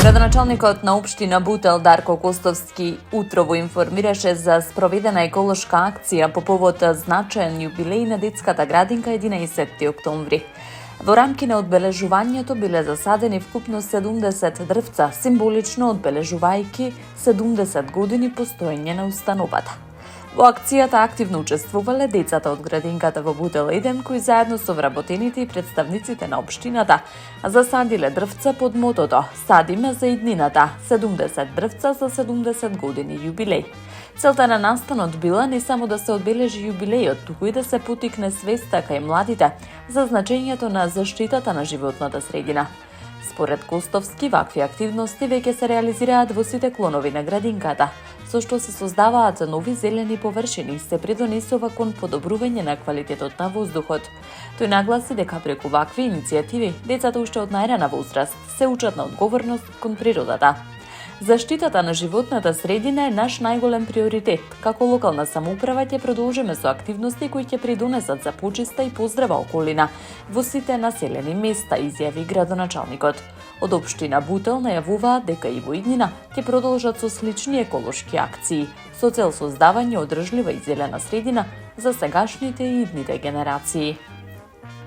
Градоначалникот на општина Бутел Дарко Костовски утрово информираше за спроведена еколошка акција по повод значаен јубилеј на детската градинка 11 октомври. Во рамки на одбележувањето биле засадени вкупно 70 дрвца, символично одбележувајќи 70 години постоење на установата. Во акцијата активно учествувале децата од градинката во Бутел 1, кои заедно со вработените и представниците на општината засадиле дрвца под мотото "Садиме за иднината, 70 дрвца за 70 години јубилеј". Целта на настанот била не само да се одбележи јубилејот, туку и да се потикне свеста кај младите за значењето на заштитата на животната средина. Според Костовски, вакви активности веќе се реализираат во сите клонови на градинката, со што се создаваат нови зелени површини и се придонесува кон подобрување на квалитетот на воздухот. Тој нагласи дека преку вакви иницијативи децата уште од најрана возраст се учат на одговорност кон природата. Заштитата на животната средина е наш најголем приоритет. Како локална самоуправа ќе продолжиме со активности кои ќе придонесат за почиста и поздрава околина во сите населени места, изјави градоначалникот. Од општина Бутел најавуваат дека и во иднина ќе продолжат со слични еколошки акции, со цел создавање одржлива и зелена средина за сегашните и идните генерации.